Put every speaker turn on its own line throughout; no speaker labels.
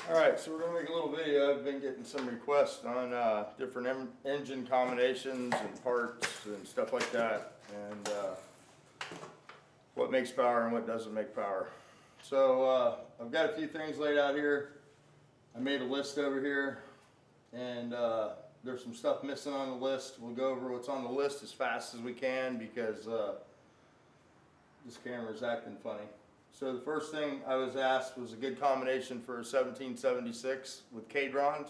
Alright, so we're going to make a little video. I've been getting some requests on different engine combinations and parts and stuff like that, and what makes power and what doesn't make power. So I've got a few things laid out here. I made a list over here, and there's some stuff missing on the list. We'll go over what's on the list as fast as we can because this camera's acting funny. So the first thing I was asked was a good combination for a 1776 with Cadrons.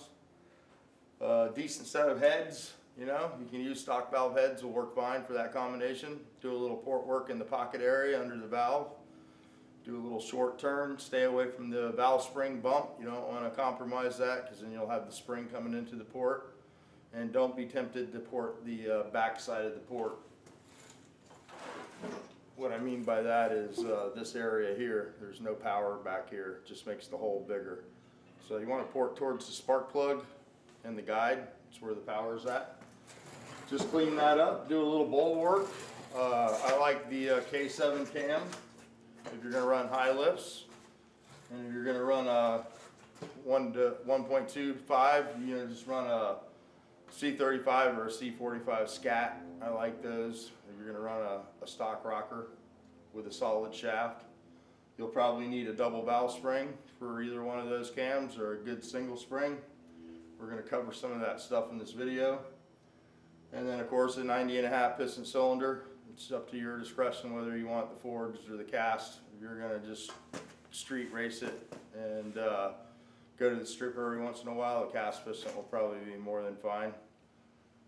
Decent set of heads, you know, you can use stock valve heads, will work fine for that combination. Do a little port work in the pocket area under the valve. Do a little short turn, stay away from the valve spring bump. You don't want to compromise that because then you'll have the spring coming into the port. And don't be tempted to port the back side of the port. What I mean by that is this area here, there's no power back here, it just makes the hole bigger. So you want to port towards the spark plug and the guide, that's where the power is at. Just clean that up, do a little bowl work. I like the K7 cam if you're going to run high lifts. And if you're going to run a 1 to 1.25, you know, just run a C35 or a C45 scat. I like those. If you're going to run a stock rocker with a solid shaft, you'll probably need a double valve spring for either one of those cams or a good single spring. We're going to cover some of that stuff in this video. And then of course a 90.5 piston cylinder. It's up to your discretion whether you want the forged or the cast. If you're going to just street race it and go to the stripper every once in a while, a cast piston will probably be more than fine.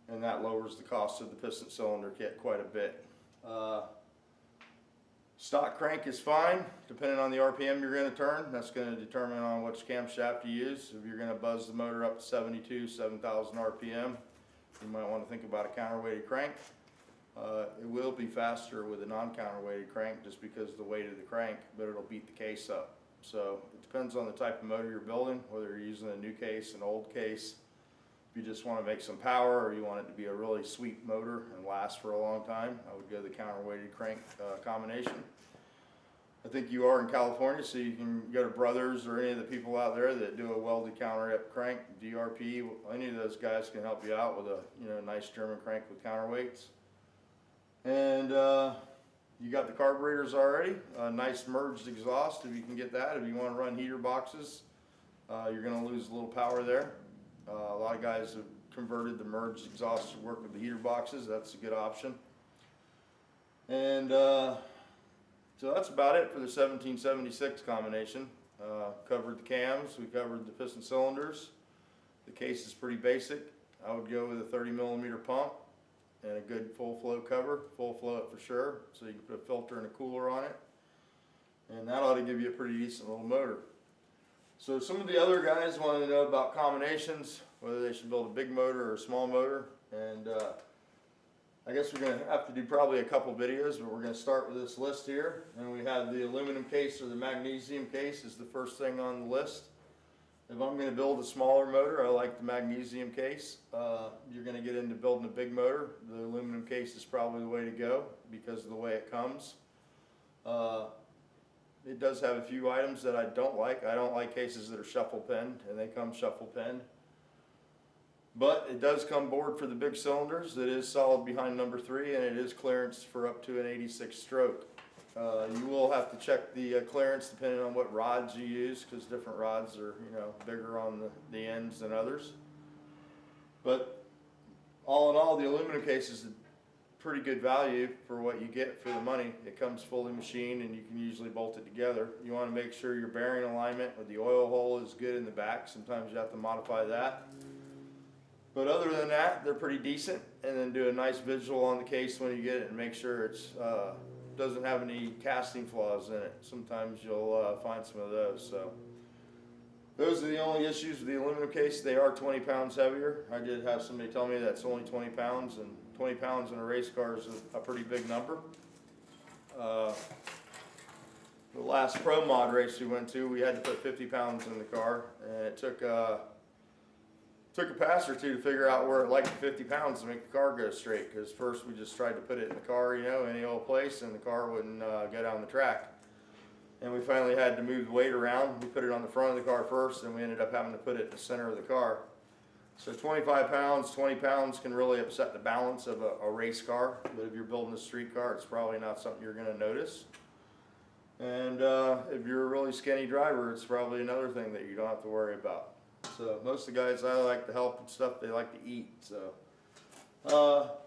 And that lowers the cost of the piston cylinder kit quite a bit. Stock crank is fine, depending on the RPM you're going to turn. That's going to determine on which camshaft you use. If you're going to buzz the motor up to 72, 7,000 RPM, you might want to think about a counterweighted crank. It will be faster with a non-counterweighted crank just because of the weight of the crank, but it'll beat the case up. So it depends on the type of motor you're building, whether you're using a new case, an old case. If you just want to make some power or you want it to be a really sweet motor and last for a long time, I would go the counterweighted crank combination. I think you are in California, so you can go to Brothers or any of the people out there that do a welded counter crank, DRP. Any of those guys can help you out with a nice German crank with counterweights. And you got the carburetors already. A nice merged exhaust if you can get that. If you want to run heater boxes, you're going to lose a little power there. A lot of guys have converted the merged exhaust to work with the heater boxes. That's a good option. And so that's about it for the 1776 combination. Covered the cams, we covered the piston cylinders. The case is pretty basic. I would go with a 30mm pump and a good full flow cover, full flow it for sure, so you can put a filter and a cooler on it. And that ought to give you a pretty decent little motor. So some of the other guys want to know about combinations, whether they should build a big motor or a small motor. And I guess we're going to have to do probably a couple videos, but we're going to start with this list here. And we have the aluminum case or the magnesium case is the first thing on the list. If I'm going to build a smaller motor, I like the magnesium case. You're going to get into building a big motor, the aluminum case is probably the way to go because of the way it comes. It does have a few items that I don't like. I don't like cases that are shuffle pinned, and they come shuffle pinned. But it does come board for the big cylinders. It is solid behind number 3, and it is clearance for up to an 86 stroke. You will have to check the clearance depending on what rods you use, because different rods are, bigger on the ends than others. But all in all, the aluminum case is a pretty good value for what you get for the money. It comes fully machined and you can usually bolt it together. You want to make sure your bearing alignment with the oil hole is good in the back. Sometimes you have to modify that. But other than that, they're pretty decent. And then do a nice visual on the case when you get it and make sure it's doesn't have any casting flaws in it. Sometimes you'll find some of those. So those are the only issues with the aluminum case. They are 20 pounds heavier. I did have somebody tell me that's only 20 pounds, and 20 pounds in a race car is a pretty big number. The last pro mod race we went to, we had to put 50 pounds in the car, and it took a pass or two to figure out where it liked 50 pounds to make the car go straight, because first we just tried to put it in the car, any old place, and the car wouldn't go down the track. and we finally had to move the weight around. We put it on the front of the car first, and we ended up having to put it in the center of the car. So 25 pounds, 20 pounds can really upset the balance of a race car, but if you're building a street car, it's probably not something you're going to notice. And if you're a really skinny driver, it's probably another thing that you don't have to worry about. So most of the guys I like to help and stuff, they like to eat. So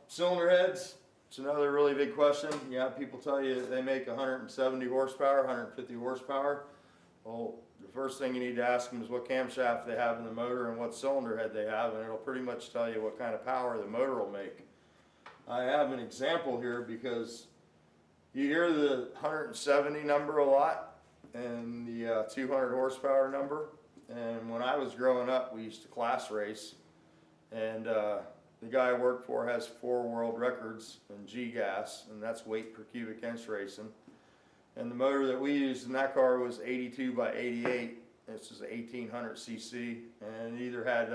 cylinder heads, it's another really big question. You have people tell you they make 170 horsepower, 150 horsepower. Well, the first thing you need to ask them is what camshaft they have in the motor and what cylinder head they have, and it'll pretty much tell you what kind of power the motor will make. I have an example here because you hear the 170 number a lot and the 200 horsepower number. And when I was growing up, we used to class race, and the guy I worked for has 4 world records in G-gas, and that's weight per cubic inch racing. And the motor that we used in that car was 82 by 88. This is 1800 cc, and it either had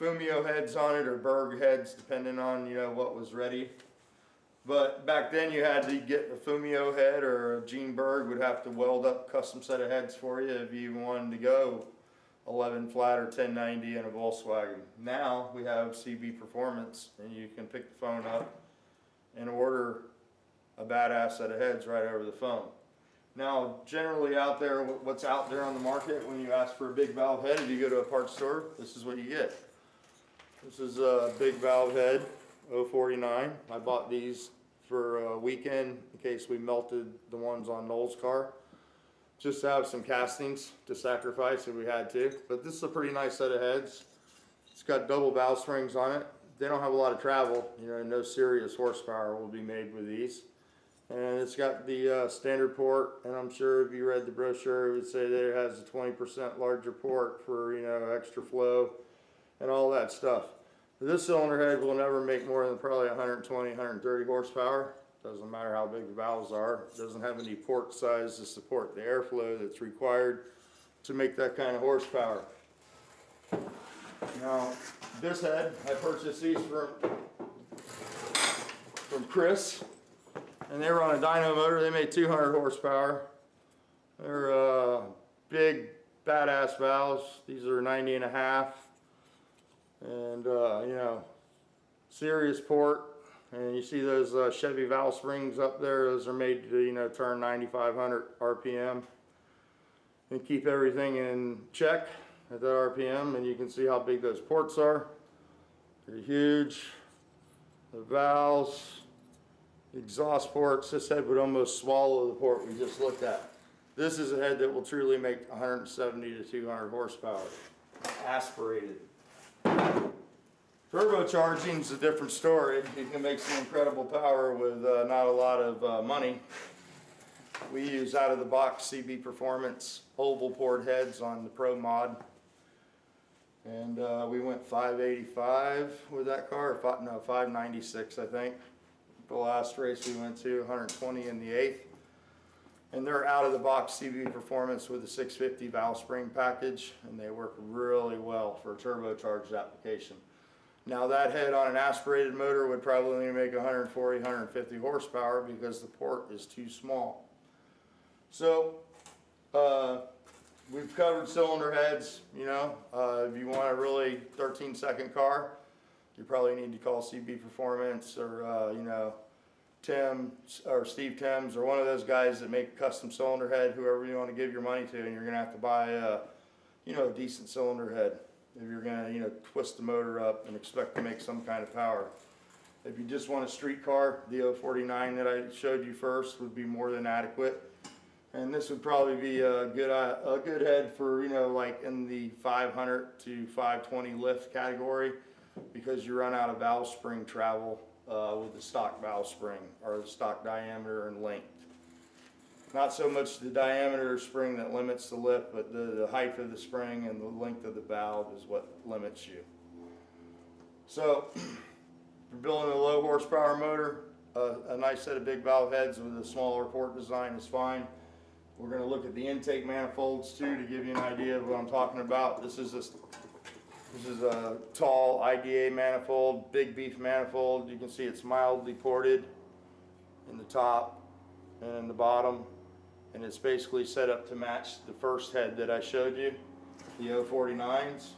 Fumio heads on it or Berg heads, depending on what was ready. But back then you had to get a Fumio head, or Gene Berg would have to weld up a custom set of heads for you if you even wanted to go 11 flat or 1090 in a Volkswagen. Now we have CB Performance, and you can pick the phone up and order a badass set of heads right over the phone. Now, generally out there, what's out there on the market when you ask for a big valve head, if you go to a parts store, this is what you get. This is a big valve head, 049. I bought these for a weekend in case we melted the ones on Noel's car, just to have some castings to sacrifice if we had to. But this is a pretty nice set of heads. It's got double valve springs on it. They don't have a lot of travel, no serious horsepower will be made with these. And it's got the standard port, and I'm sure if you read the brochure, it would say that it has a 20% larger port for extra flow and all that stuff. This cylinder head will never make more than probably 120, 130 horsepower. Doesn't matter how big the valves are. It doesn't have any port size to support the airflow that's required to make that kind of horsepower. Now, this head, I purchased these from Chris, and they were on a dyno motor. They made 200 horsepower. They're big, badass valves. These are 90 and a half. And serious port. And you see those Chevy valve springs up there. Those are made to turn 9,500 RPM and keep everything in check at that RPM. And you can see how big those ports are. They're huge. The valves, the exhaust ports. This head would almost swallow the port we just looked at. This is a head that will truly make 170 to 200 horsepower, aspirated. Turbocharging is a different story. You can make some incredible power with not a lot of money. We use out of the box CB Performance oval port heads on the Pro Mod. And we went 585 with that car, no, 596 I think. The last race we went to, 120 in the 8th. And they're out of the box CB Performance with a 650 valve spring package, and they work really well for a turbocharged application. Now that head on an aspirated motor would probably only make 140, 150 horsepower because the port is too small. So we've covered cylinder heads. If you want a really 13-second car, you probably need to call CB Performance or Tim or Steve Timms or one of those guys that make a custom cylinder head, whoever you want to give your money to, and you're going to have to buy a decent cylinder head if you're going to twist the motor up and expect to make some kind of power. If you just want a street car, the 049 that I showed you first would be more than adequate. And this would probably be a good head for like in the 500 to 520 lift category, because you run out of valve spring travel with the stock valve spring, or the stock diameter and length. Not so much the diameter of spring that limits the lift, but the height of the spring and the length of the valve is what limits you. So, if you're building a low horsepower motor, a nice set of big valve heads with a smaller port design is fine. We're going to look at the intake manifolds too to give you an idea of what I'm talking about. This is a tall IDA manifold, big beef manifold. You can see it's mildly ported in the top and in the bottom. and it's basically set up to match the first head that I showed you, the 049s.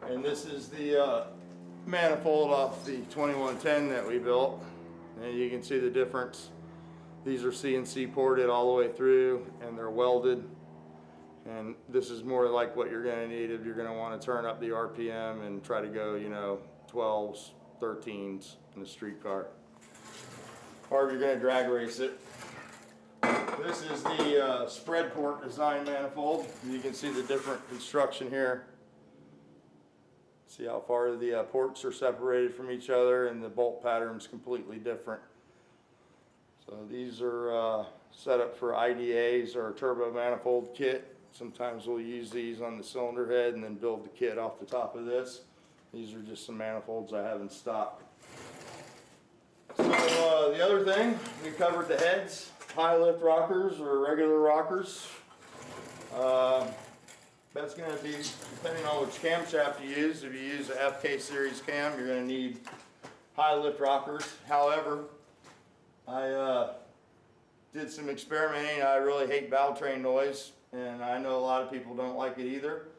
And this is the manifold off the 2110 that we built, and you can see the difference. These are CNC ported all the way through, and they're welded. And this is more like what you're going to need if you're going to want to turn up the RPM and try to go, you know, 12s, 13s in a street car, or if you're going to drag race it. This is the spread port design manifold. You can see the different construction here. See how far the ports are separated from each other, and the bolt pattern's completely different. So these are set up for IDAs or turbo manifold kit. Sometimes we'll use these on the cylinder head and then build the kit off the top of this. These are just some manifolds I have in stock. So the other thing, we covered the heads, high lift rockers or regular rockers. That's going to be depending on which camshaft you use. If you use a FK series cam, you're going to need high lift rockers. However, I did some experimenting. I really hate valve train noise, and I know a lot of people don't like it either.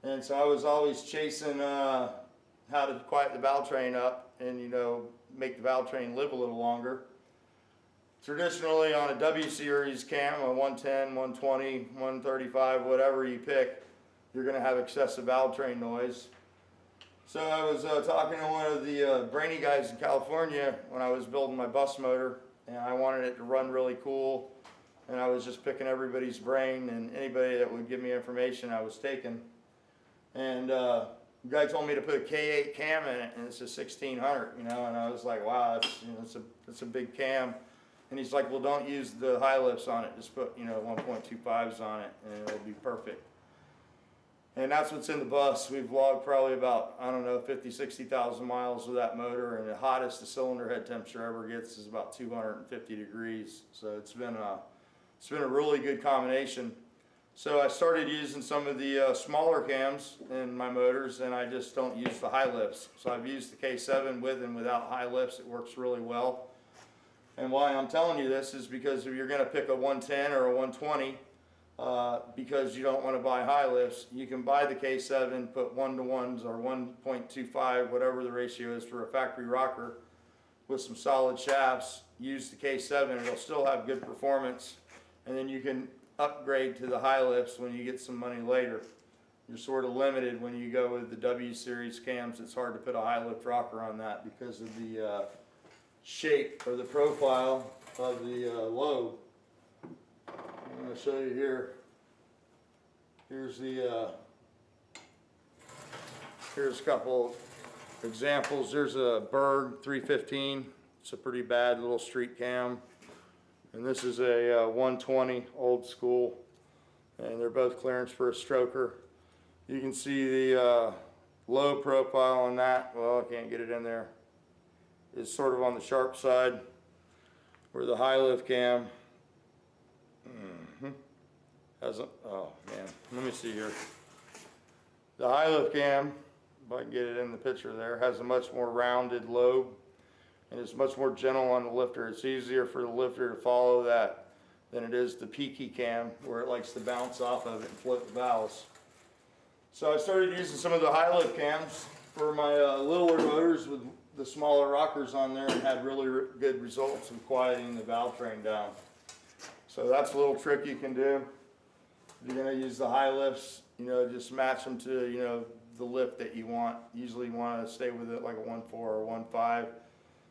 And so I was always chasing how to quiet the valve train up and, you know, make the valve train live a little longer. Traditionally on a W series cam, a 110, 120, 135, whatever you pick, you're going to have excessive valve train noise. So I was talking to one of the brainy guys in California when I was building my bus motor, and I wanted it to run really cool, and I was just picking everybody's brain, and anybody that would give me information I was taking. And the guy told me to put a K8 cam in it, and it's a 1600, you know, and I was like, wow, that's, you know, it's a big cam. And he's like, well, don't use the high lifts on it, just put, you know, 1.25s on it, and it'll be perfect. And that's what's in the bus. We've logged probably about, I don't know, 50, 60,000 miles with that motor, and the hottest the cylinder head temperature ever gets is about 250 degrees. So it's been a really good combination. So I started using some of the smaller cams in my motors, and I just don't use the high lifts. So I've used the K7 with and without high lifts. It works really well. And why I'm telling you this is because if you're going to pick a 110 or a 120, because you don't want to buy high lifts, you can buy the K7, put 1-to-1s or 1.25, whatever the ratio is for a factory rocker, with some solid shafts. Use the K7, it'll still have good performance, and then you can upgrade to the high lifts when you get some money later. You're sort of limited when you go with the W series cams. It's hard to put a high lift rocker on that because of the shape or the profile of the lobe. I'm going to show you here. Here's a couple examples. There's a Berg 315. It's a pretty bad little street cam. And this is a 120 old school. And they're both clearance for a stroker. You can see the low profile on that. Well, I can't get it in there. It's sort of on the sharp side, where the high lift cam has a, oh man, let me see here. The high lift cam, if I can get it in the picture there, has a much more rounded lobe, and it's much more gentle on the lifter. It's easier for the lifter to follow that than it is the peaky cam, where it likes to bounce off of it and flip the valves. So I started using some of the high lift cams for my littler motors with the smaller rockers on there, and had really good results in quieting the valve train down. So that's a little trick you can do. If you're going to use the high lifts, you know, just match them to, you know, the lift that you want. Usually you want to stay with it like a 1.4 or 1.5.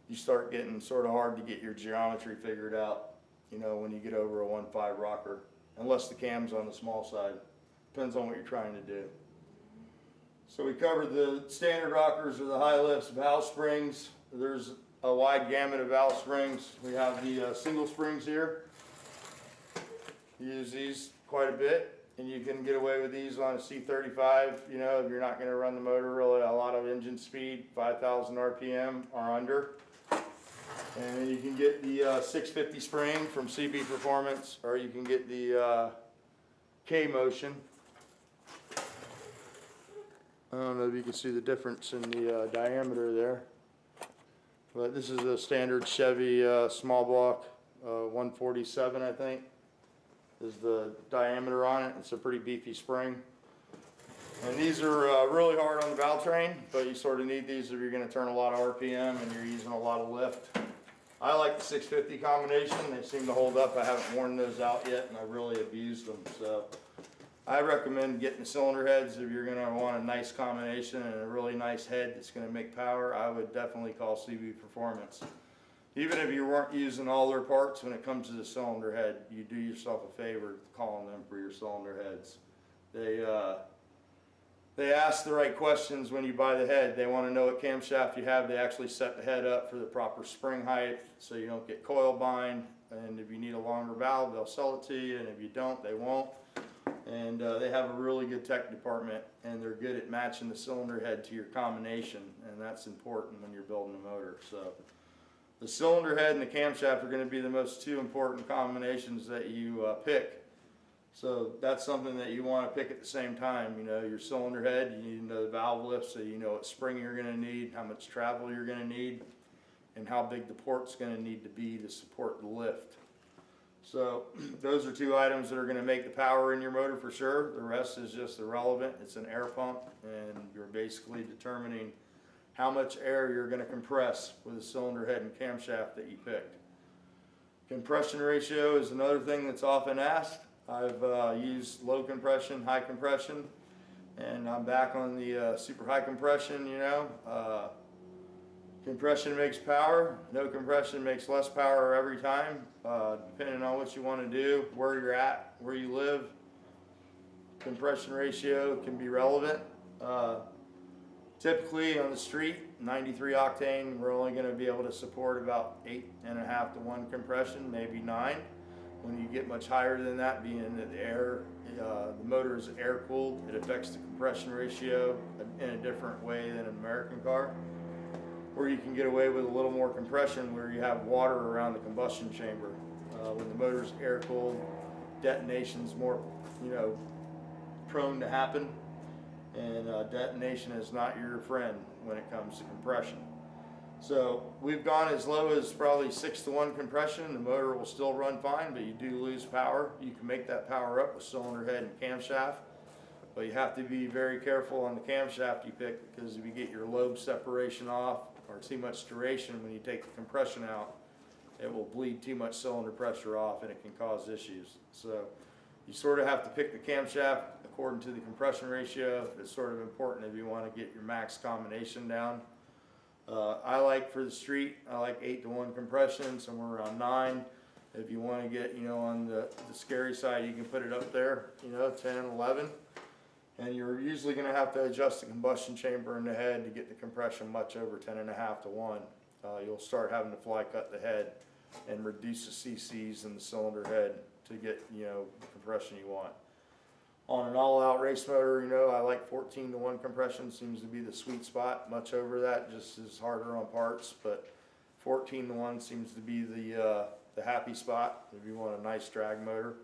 You start getting sort of hard to get your geometry figured out, you know, when you get over a 1.5 rocker, unless the cam's on the small side. Depends on what you're trying to do. So we covered the standard rockers or the high lifts, valve springs. There's a wide gamut of valve springs. We have the single springs here. Use these quite a bit, and you can get away with these on a C35, you know, if you're not going to run the motor really a lot of engine speed, 5,000 RPM or under. And you can get the 650 spring from CB Performance, or you can get the K Motion. I don't know if you can see the difference in the diameter there, but this is a standard Chevy small block 147, I think. is the diameter on it. It's a pretty beefy spring. And these are really hard on the valve train, but you sort of need these if you're going to turn a lot of RPM and you're using a lot of lift. I like the 650 combination. They seem to hold up. I haven't worn those out yet, and I really abused them. So I recommend getting the cylinder heads if you're going to want a nice combination and a really nice head that's going to make power. I would definitely call CB Performance. Even if you weren't using all their parts, when it comes to the cylinder head, you do yourself a favor calling them for your cylinder heads. They ask the right questions when you buy the head. They want to know what camshaft you have. They actually set the head up for the proper spring height so you don't get coil bind. And if you need a longer valve, they'll sell it to you. And if you don't, they won't. And they have a really good tech department, and they're good at matching the cylinder head to your combination. And that's important when you're building a motor. So the cylinder head and the camshaft are going to be the most two important combinations that you pick. So that's something that you want to pick at the same time. You know, your cylinder head, you need to know the valve lift so you know what spring you're going to need, how much travel you're going to need, and how big the port's going to need to be to support the lift. So those are two items that are going to make the power in your motor for sure. The rest is just irrelevant. It's an air pump, and you're basically determining how much air you're going to compress with the cylinder head and camshaft that you picked. Compression ratio is another thing that's often asked. I've used low compression, high compression, and I'm back on the super high compression, you know. Compression makes power. No compression makes less power every time, depending on what you want to do, where you're at, where you live. Compression ratio can be relevant. Typically on the street, 93 octane, we're only going to be able to support about 8.5 to 1 compression, maybe 9. When you get much higher than that, being that the motor is air cooled, it affects the compression ratio in a different way than an American car. Or you can get away with a little more compression where you have water around the combustion chamber. When the motor is air cooled, detonation's more, you know, prone to happen, and detonation is not your friend when it comes to compression. So we've gone as low as probably 6 to 1 compression. The motor will still run fine, but you do lose power. You can make that power up with cylinder head and camshaft, but you have to be very careful on the camshaft you pick, because if you get your lobe separation off or too much duration when you take the compression out, it will bleed too much cylinder pressure off and it can cause issues. So you sort of have to pick the camshaft according to the compression ratio. It's sort of important if you want to get your max combination down. I like for the street, I like 8 to 1 compression, somewhere around 9. If you want to get, you know, on the scary side, you can put it up there, you know, 10, 11. And you're usually going to have to adjust the combustion chamber in the head to get the compression much over 10.5 to 1. You'll start having to fly cut the head and reduce the cc's in the cylinder head to get, you know, the compression you want. On an all-out race motor, you know, I like 14 to 1 compression, seems to be the sweet spot. Much over that just is harder on parts, but 14 to 1 seems to be the happy spot if you want a nice drag motor.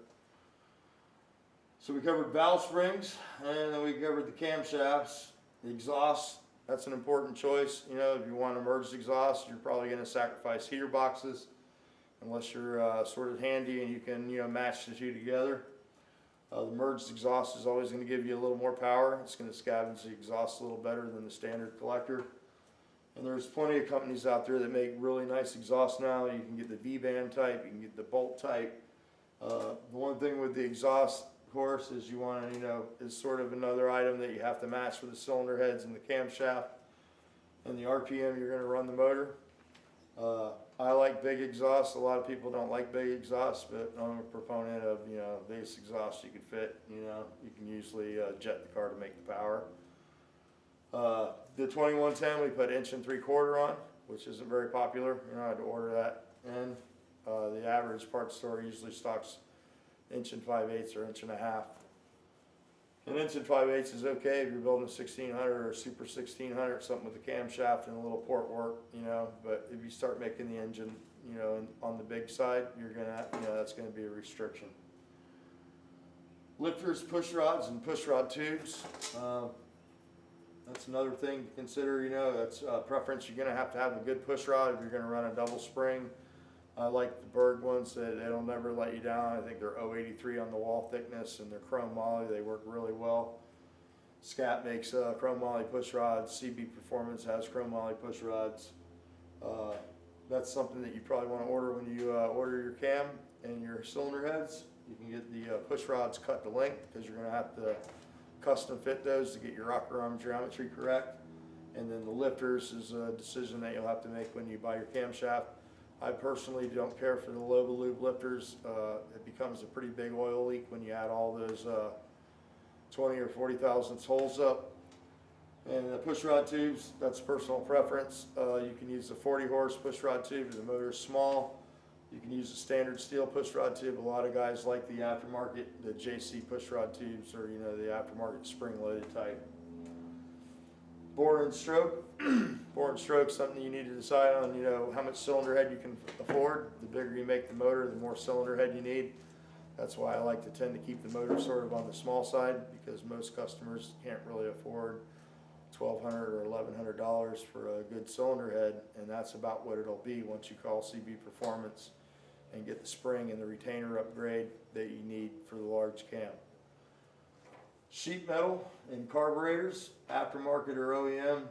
So we covered valve springs, and then we covered the camshafts, the exhaust. That's an important choice. You know, if you want a merged exhaust, you're probably going to sacrifice heater boxes, unless you're sort of handy and you can, you know, match the two together. The merged exhaust is always going to give you a little more power. It's going to scavenge the exhaust a little better than the standard collector. And there's plenty of companies out there that make really nice exhaust now. You can get the V-band type, you can get the bolt type. The one thing with the exhaust, of course, is you want to, you know, is sort of another item that you have to match with the cylinder heads and the camshaft and the RPM you're going to run the motor. I like big exhaust. A lot of people don't like big exhaust, but I'm a proponent of, you know, biggest exhaust you can fit. You know, you can usually jet the car to make the power. The 2110 we put 1 3/4 on, which isn't very popular. You know, I had to order that. And the average parts store usually stocks 1 5/8 or 1 1/2. An 1 5/8 is okay if you're building a 1600 or a super 1600, something with a camshaft and a little port work, you know. But if you start making the engine, you know, on the big side, you're gonna, you know, that's gonna be a restriction. Lifters, push rods, and push rod tubes. That's another thing to consider. You know, that's a preference. You're gonna have a good push rod if you're gonna run a double spring. I like the Berg ones, they'll never let you down. I think they're 083 on the wall thickness, and they're chrome moly. They work really well. Scat makes chrome moly push rods. CB Performance has chrome moly push rods. That's something that you probably want to order when you order your cam and your cylinder heads. You can get the push rods cut to length, because you're going to have to custom fit those to get your rocker arm geometry correct. And then the lifters is a decision that you'll have to make when you buy your camshaft. I personally don't care for the Lube lifters. It becomes a pretty big oil leak when you add all those 20 or 40 thousandths holes up. And the push rod tubes, that's personal preference. You can use a 40 horse push rod tube if the motor is small. You can use a standard steel push rod tube. A lot of guys like the aftermarket, the JC push rod tubes, or the aftermarket spring loaded type. Bore and stroke. Bore and stroke is something you need to decide on, how much cylinder head you can afford. The bigger you make the motor, the more cylinder head you need. That's why I like to tend to keep the motor sort of on the small side, because most customers can't really afford $1,200 or $1,100 for a good cylinder head, and that's about what it'll be once you call CB Performance and get the spring and the retainer upgrade that you need for the large cam. Sheet metal and carburetors, aftermarket or OEM,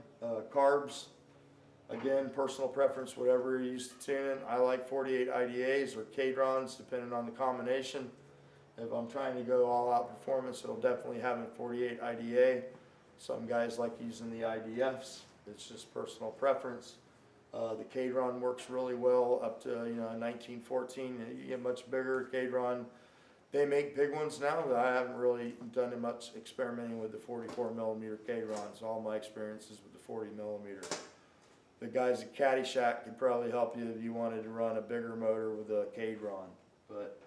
carbs, again, personal preference, whatever you're used to tuning. I like 48 IDAs or Cadrons, depending on the combination. If I'm trying to go all out performance, it'll definitely have a 48 IDA. Some guys like using the IDFs. It's just personal preference. The Cadron works really well up to 1914. You get much bigger Cadron. They make big ones now, but I haven't really done much experimenting with the 44 millimeter Cadrons. All my experience is with the 40 millimeter. The guys at Caddyshack could probably help you if you wanted to run a bigger motor with a Cadron, but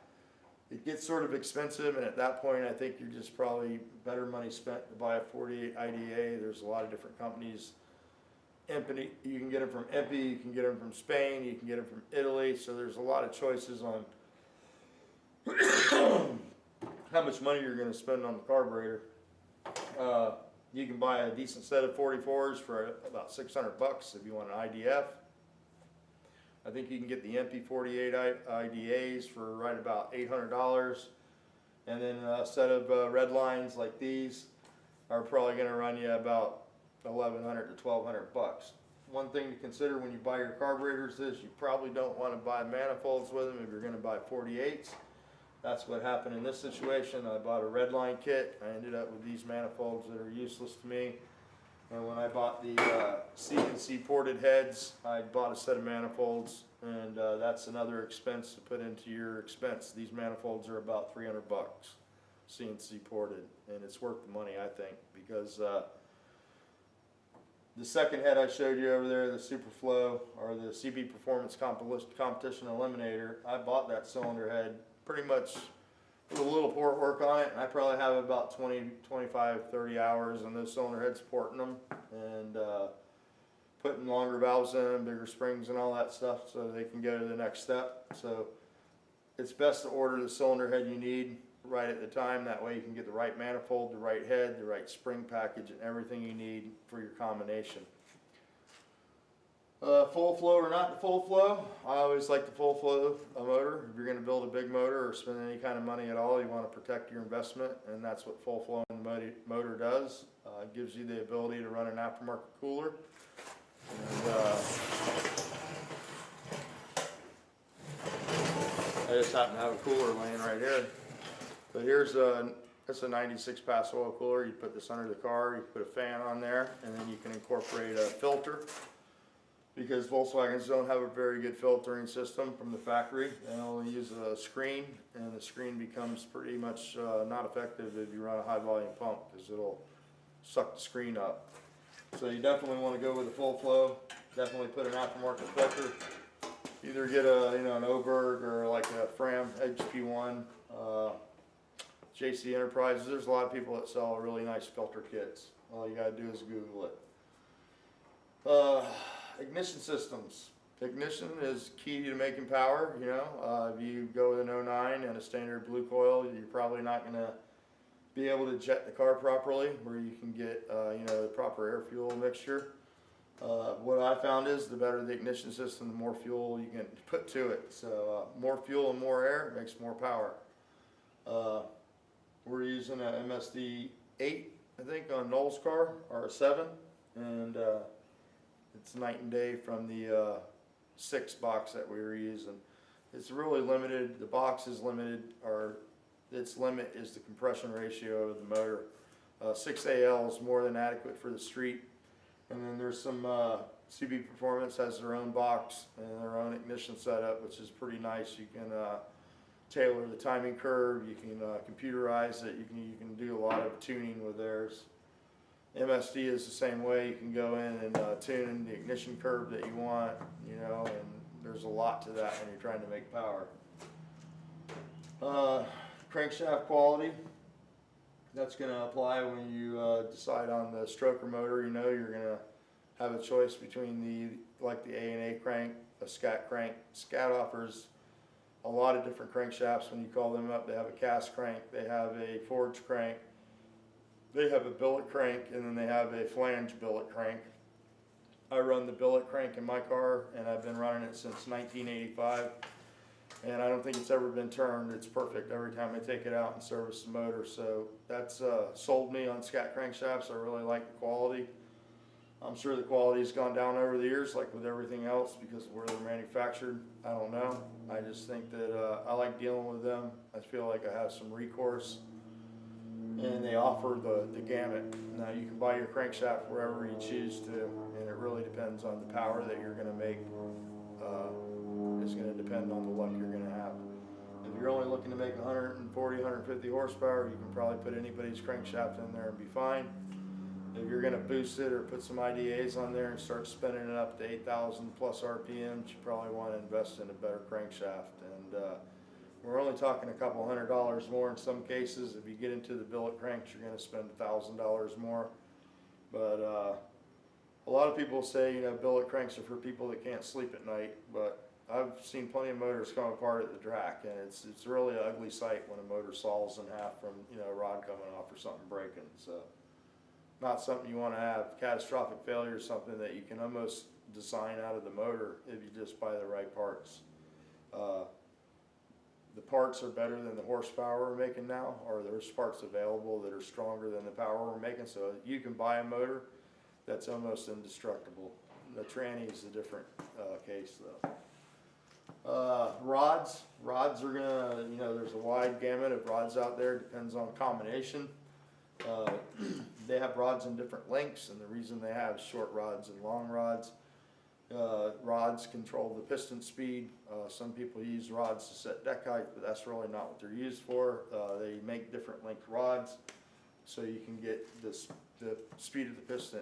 it gets sort of expensive, and at that point I think you're just probably better money spent to buy a 48 IDA. There's a lot of different companies. Empty, you can get them from Empy, you can get them from Spain, you can get them from Italy, so there's a lot of choices on how much money you're going to spend on the carburetor. You can buy a decent set of 44s for about $600 if you want an IDF. I think you can get the MP 48 IDAs for right about $800, and then a set of red lines like these are probably going to run you about $1,100 to $1,200. One thing to consider when you buy your carburetors is you probably don't want to buy manifolds with them if you're going to buy 48s. That's what happened in this situation. I bought a red line kit. I ended up with these manifolds that are useless to me. And when I bought the CNC ported heads, I bought a set of manifolds, and that's another expense to put into your expense. These manifolds are about $300, CNC ported, and it's worth the money, I think, because the second head I showed you over there, the Superflow, or the CB Performance Competition Eliminator, I bought that cylinder head pretty much with a little port work on it, and I probably have about 20, 25, 30 hours on those cylinder heads porting them, and putting longer valves in them, bigger springs and all that stuff, so they can go to the next step. So it's best to order the cylinder head you need right at the time. That way you can get the right manifold, the right head, the right spring package, and everything you need for your combination. Full flow or not the full flow, I always like the full flow motor. If you're going to build a big motor or spend any kind of money at all, you want to protect your investment, and that's what full flow motor does. It gives you the ability to run an aftermarket cooler. And, I just happen to have a cooler laying right here. But here's that's a 96 pass oil cooler. You put this under the car, you put a fan on there, and then you can incorporate a filter, because Volkswagens don't have a very good filtering system from the factory. They only use a screen, and the screen becomes pretty much not effective if you run a high volume pump, because it'll suck the screen up. So you definitely want to go with a full flow. Definitely put an aftermarket filter. Either get a an Oberg or like a Fram HP1, JC Enterprises. There's a lot of people that sell really nice filter kits. All you gotta do is Google it. Ignition systems. Ignition is key to making power. If you go with an 09 and a standard blue coil, you're probably not going to be able to jet the car properly, where you can get the proper air fuel mixture. What I found is the better the ignition system, the more fuel you can put to it. So more fuel and more air makes more power. We're using a MSD 8, I think, on Noel's car, or a 7, and it's night and day from the 6 box that we were using. It's really limited. The box is limited, or its limit is the compression ratio of the motor. 6AL is more than adequate for the street. And then there's some CB Performance has their own box and their own ignition setup, which is pretty nice. You can tailor the timing curve, you can computerize it, you can do a lot of tuning with theirs. MSD is the same way. You can go in and tune the ignition curve that you want, you know, and there's a lot to that when you're trying to make power. Crankshaft quality, that's going to apply when you decide on the stroker motor. You know, you're going to have a choice between the A&A crank, a scat crank. Scat offers a lot of different crankshafts. When you call them up, they have a cast crank, they have a forged crank, they have a billet crank, and then they have a flange billet crank. I run the billet crank in my car, and I've been running it since 1985, and I don't think it's ever been turned. It's perfect every time I take it out and service the motor. So that's sold me on scat crankshafts. I really like the quality. I'm sure the quality's gone down over the years, like with everything else, because of where they're manufactured. I don't know. I just think that I like dealing with them. I feel like I have some recourse, and they offer the gamut. Now, you can buy your crankshaft wherever you choose to, and it really depends on the power that you're going to make. It's going to depend on the luck you're going to have. If you're only looking to make 140, 150 horsepower, you can probably put anybody's crankshaft in there and be fine. If you're going to boost it or put some IDAs on there and start spinning it up to 8,000 plus RPMs, you probably want to invest in a better crankshaft. And we're only talking a couple $100 more in some cases. If you get into the billet cranks, you're going to spend $1,000 more. But a lot of people say, you know, billet cranks are for people that can't sleep at night. But I've seen plenty of motors come apart at the track, and it's really an ugly sight when a motor saws in half from, you know, a rod coming off or something breaking. So not something you want to have. Catastrophic failure is something that you can almost design out of the motor if you just buy the right parts. The parts are better than the horsepower we're making now, or there's parts available that are stronger than the power we're making. So you can buy a motor that's almost indestructible. The tranny is a different case though. Rods are gonna, you know, there's a wide gamut of rods out there. It depends on combination. They have rods in different lengths, and the reason they have short rods and long rods. Rods control the piston speed. Some people use rods to set deck height, but that's really not what they're used for. They make different length rods so you can get the speed of the piston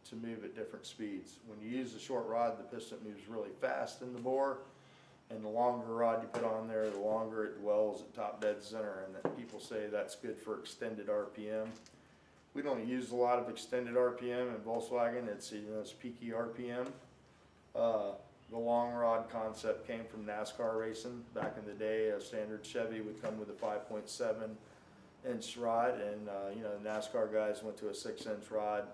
to move at different speeds. When you use the short rod, the piston moves really fast in the bore, and the longer rod you put on there, the longer it dwells at top dead center, and that people say that's good for extended RPM. We don't use a lot of extended RPM in Volkswagen. It's, you know, it's peaky RPM. The long rod concept came from NASCAR racing. Back in the day, a standard Chevy would come with a 5.7 inch rod, and you know, the NASCAR guys went to a 6-inch rod,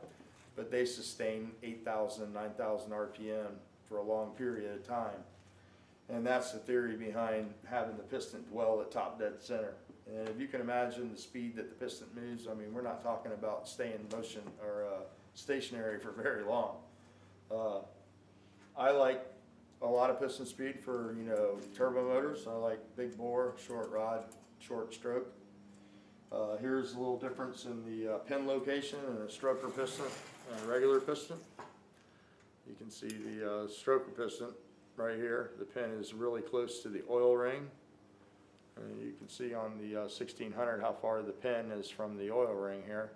but they sustained 8,000, 9,000 RPM for a long period of time. And that's the theory behind having the piston dwell at top dead center. And if you can imagine the speed that the piston moves, I mean, we're not talking about staying in motion or stationary for very long. I like a lot of piston speed for, you know, turbo motors. I like big bore, short rod, short stroke. Here's a little difference in the pin location in a stroker piston and a regular piston. You can see the stroker piston right here. The pin is really close to the oil ring. And you can see on the 1600 how far the pin is from the oil ring here.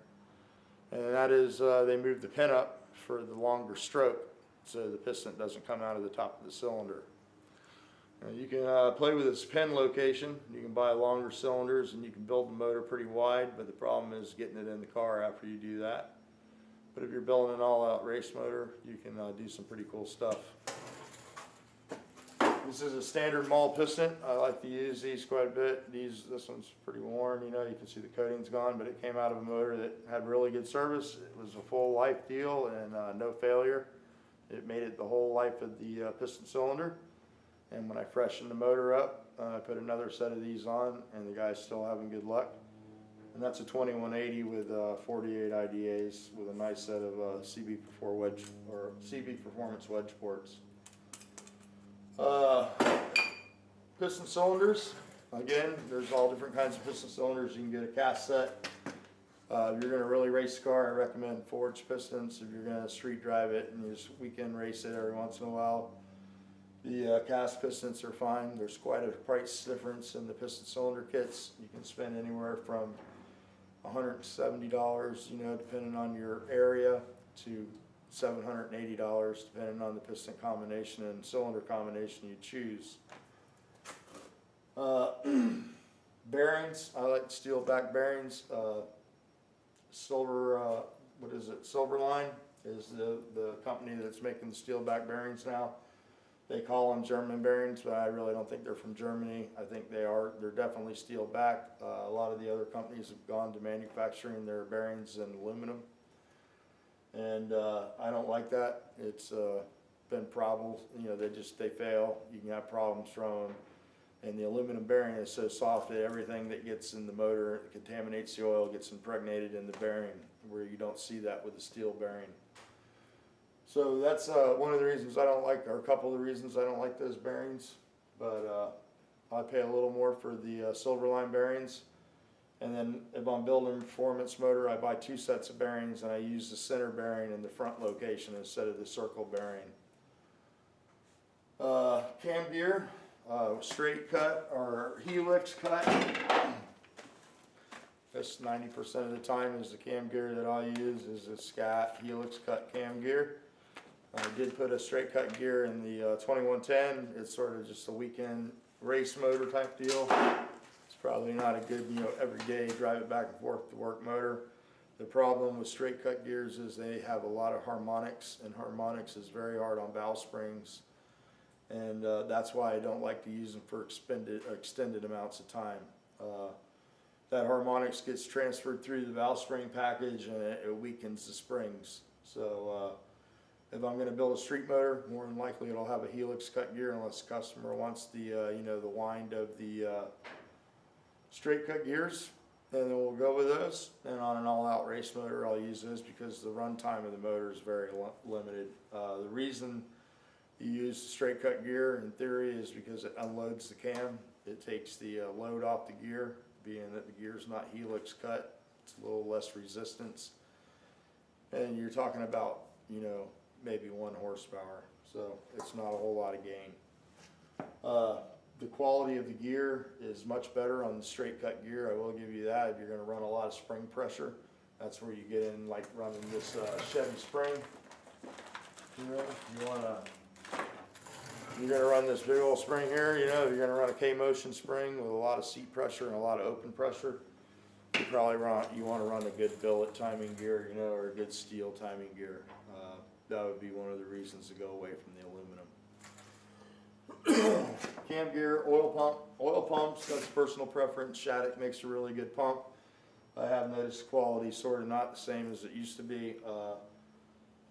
And that is, they moved the pin up for the longer stroke, so the piston doesn't come out of the top of the cylinder. You can play with its pin location. You can buy longer cylinders and you can build the motor pretty wide, but the problem is getting it in the car after you do that. But if you're building an all-out race motor, you can do some pretty cool stuff. This is a standard maul piston. I like to use these quite a bit. This one's pretty worn, you know, you can see the coating's gone, but it came out of a motor that had really good service. It was a full life deal and no failure. It made it the whole life of the piston cylinder. And when I freshened the motor up, I put another set of these on, and the guy's still having good luck. And that's a 2180 with 48 IDAs with a nice set of CB Performance wedge ports. Piston cylinders. Again, there's all different kinds of piston cylinders. You can get a cast set. If you're going to really race the car, I recommend forged pistons. If you're going to street drive it and just weekend race it every once in a while, the cast pistons are fine. There's quite a price difference in the piston cylinder kits. You can spend anywhere from $170, depending on your area, to $780, depending on the piston combination and cylinder combination you choose. Bearings, I like steel back bearings. Silverline is the company that's making the steel back bearings now. They call them German bearings, but I really don't think they're from Germany. I think they're definitely steel back. A lot of the other companies have gone to manufacturing their bearings in aluminum, and I don't like that. It's been problems, they fail. You can have problems from them. And the aluminum bearing is so soft that everything that gets in the motor contaminates the oil, gets impregnated in the bearing, where you don't see that with the steel bearing. So that's one of the reasons I don't like, or a couple of the reasons I don't like those bearings. But I pay a little more for the Silverline bearings. And then if I'm building a performance motor, I buy 2 sets of bearings, and I use the center bearing in the front location instead of the circle bearing. Cam gear. Straight cut or helix cut. That's 90% of the time is the cam gear that I use is a scat helix cut cam gear. I did put a straight cut gear in the 2110. It's sort of just a weekend race motor type deal. It's probably not a good, everyday drive it back and forth to work motor. The problem with straight cut gears is they have a lot of harmonics, and harmonics is very hard on valve springs. And that's why I don't like to use them for extended amounts of time. That harmonics gets transferred through the valve spring package, and it weakens the springs. So if I'm going to build a street motor, more than likely it'll have a helix cut gear, unless the customer wants the the wind of the straight cut gears, and then we'll go with those. And on an all-out race motor, I'll use those because the run time of the motor is very limited. The reason you use the straight cut gear in theory is because it unloads the cam. It takes the load off the gear, being that the gear is not helix cut. It's a little less resistance, and you're talking about maybe 1 horsepower, so it's not a whole lot of gain. The quality of the gear is much better on the straight cut gear, I will give you that. If you're going to run a lot of spring pressure, that's where you get in, like running this Chevy spring. You're going to run this big old spring here, you're going to run a K-motion spring with a lot of seat pressure and a lot of open pressure. You want to run a good billet timing gear, or a good steel timing gear. That would be one of the reasons to go away from the aluminum. Cam gear, oil pump. Oil pumps, that's personal preference. Shattuck makes a really good pump. I have noticed the quality sort of not the same as it used to be.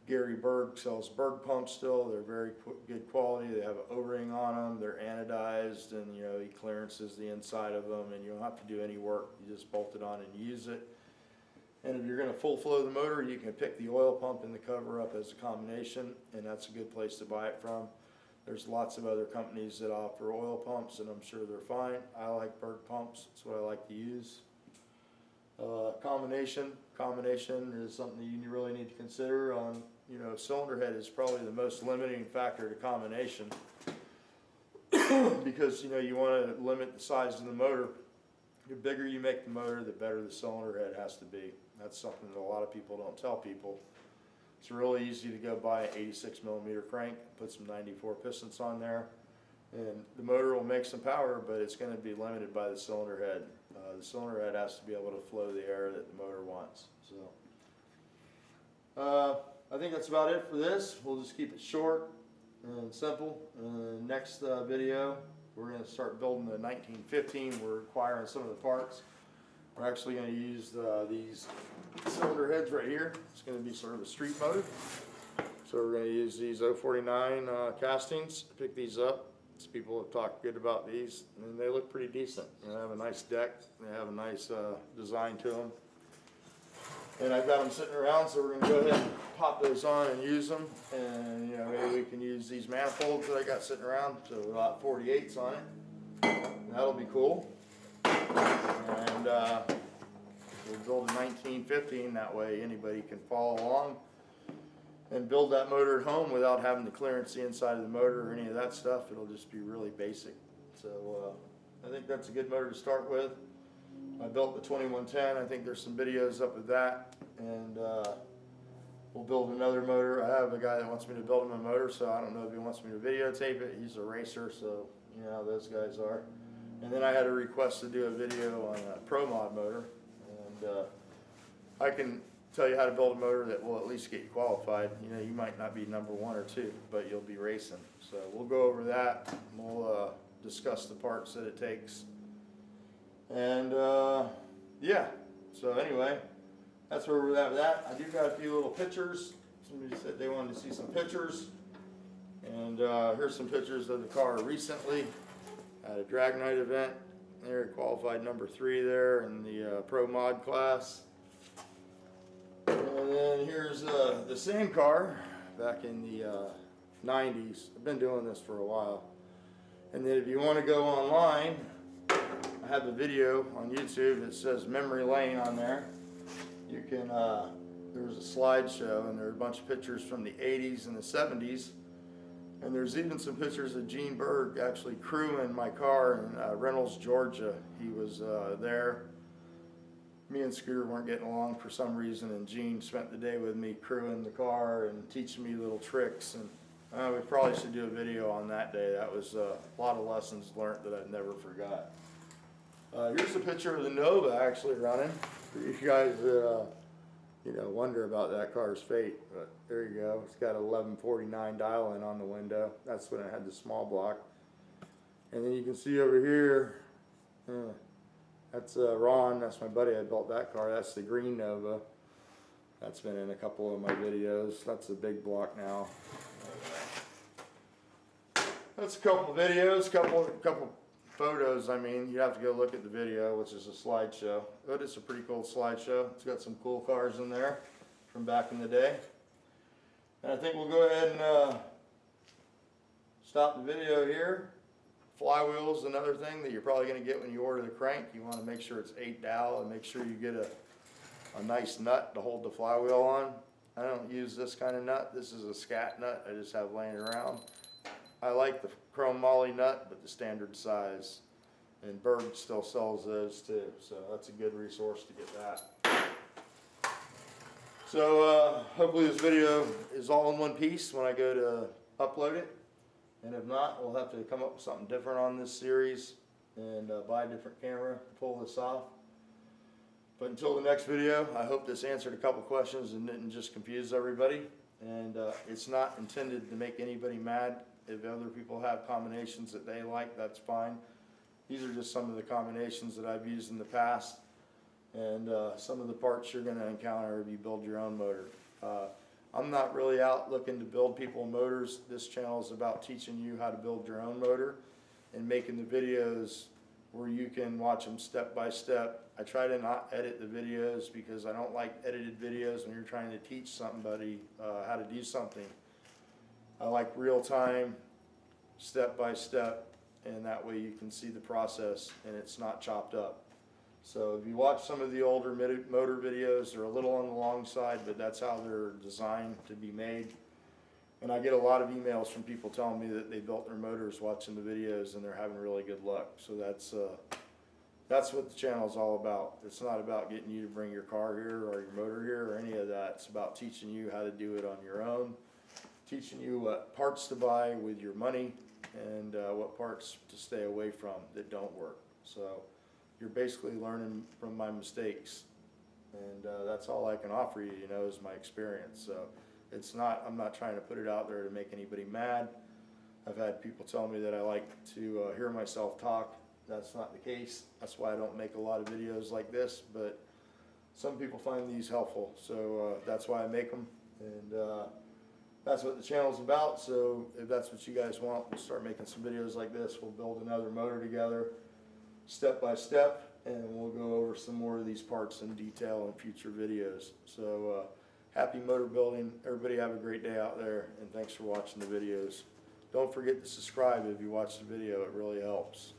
Gary Berg sells Berg pumps still. They're very good quality. They have an O-ring on them. They're anodized, and he clearances the inside of them, and you don't have to do any work. You just bolt it on and use it. And if you're going to full flow the motor, you can pick the oil pump and the cover up as a combination, and that's a good place to buy it from. There's lots of other companies that offer oil pumps, and I'm sure they're fine. I like Berg pumps. That's what I like to use. Combination is something that you really need to consider on. Cylinder head is probably the most limiting factor to combination because you want to limit the size of the motor. The bigger you make the motor, the better the cylinder head has to be. That's something that a lot of people don't tell people. It's really easy to go buy an 86mm crank, put some 94 pistons on there, and the motor will make some power, but it's going to be limited by the cylinder head. The cylinder head has to be able to flow the air that the motor wants. So I think that's about it for this. We'll just keep it short and simple. Next video, we're going to start building the 1915. We're acquiring some of the parts. We're actually going to use these cylinder heads right here. It's going to be sort of a street motor. So we're going to use these 049 castings. Pick these up. People have talked good about these, and they look pretty decent. They have a nice deck. They have a nice design to them. And I've got them sitting around, so we're going to go ahead and pop those on and use them. And maybe we can use these manifolds that I got sitting around, so about 48s on it. That'll be cool. And we'll build a 1915, that way anybody can follow along and build that motor at home without having to clearance the inside of the motor or any of that stuff. It'll just be really basic. So I think that's a good motor to start with. I built the 2110. I think there's some videos up of that, and we'll build another motor. I have a guy that wants me to build him a motor, so I don't know if he wants me to videotape it. He's a racer, so you know how those guys are. And then I had a request to do a video on a Pro Mod motor, and I can tell you how to build a motor that will at least get you qualified. You might not be number 1 or 2, but you'll be racing. So we'll go over that. We'll discuss the parts that it takes. And yeah, so anyway, that's where we're at with that. I do got a few little pictures. Somebody said they wanted to see some pictures. And here's some pictures of the car recently at a drag night event. There, qualified number 3 there in the Pro Mod class. And then here's the same car back in the 90s. I've been doing this for a while. And then if you want to go online, I have a video on YouTube that says Memory Lane on there. You can, there's a slideshow, and there are a bunch of pictures from the 80s and the 70s. And there's even some pictures of Gene Berg actually crewing my car in Reynolds, Georgia. He was there. Me and Scooter weren't getting along for some reason, and Gene spent the day with me crewing the car and teaching me little tricks. And we probably should do a video on that day. That was a lot of lessons learned that I've never forgot. Here's a picture of the Nova actually running. For you guys wonder about that car's fate, but there you go. It's got 1149 dial-in on the window. That's when it had the small block. And then you can see over here, that's Ron. That's my buddy. I built that car. That's the green Nova. That's been in a couple of my videos. That's a big block now. That's a couple of videos, couple photos. I mean, you have to go look at the video, which is a slideshow. But it's a pretty cool slideshow. It's got some cool cars in there from back in the day. And I think we'll go ahead and stop the video here. Flywheel's another thing that you're probably going to get when you order the crank. You want to make sure it's 8 dowel and make sure you get a nice nut to hold the flywheel on. I don't use this kind of nut. This is a scat nut I just have laying around. I like the chrome moly nut, but the standard size. And Berg still sells those too, so that's a good resource to get that. So hopefully this video is all in one piece when I go to upload it. And if not, we'll have to come up with something different on this series and buy a different camera to pull this off. But until the next video, I hope this answered a couple questions and didn't just confuse everybody. And it's not intended to make anybody mad. If other people have combinations that they like, that's fine. These are just some of the combinations that I've used in the past, and some of the parts you're going to encounter if you build your own motor. I'm not really out looking to build people motors. This channel is about teaching you how to build your own motor and making the videos where you can watch them step by step. I try to not edit the videos because I don't like edited videos when you're trying to teach somebody how to do something. I like real time, step by step, and that way you can see the process and it's not chopped up. So if you watch some of the older motor videos, they're a little on the long side, but that's how they're designed to be made. And I get a lot of emails from people telling me that they built their motors watching the videos and they're having really good luck. So that's what the channel is all about. It's not about getting you to bring your car here or your motor here or any of that. It's about teaching you how to do it on your own, teaching you what parts to buy with your money and what parts to stay away from that don't work. So you're basically learning from my mistakes, and that's all I can offer you, is my experience. So I'm not trying to put it out there to make anybody mad. I've had people tell me that I like to hear myself talk. That's not the case. That's why I don't make a lot of videos like this, but some people find these helpful, so that's why I make them. And that's what the channel's about. So if that's what you guys want, we'll start making some videos like this. We'll build another motor together step by step, and we'll go over some more of these parts in detail in future videos. So happy motor building. Everybody have a great day out there, and thanks for watching the videos. Don't forget to subscribe if you watch the video. It really helps.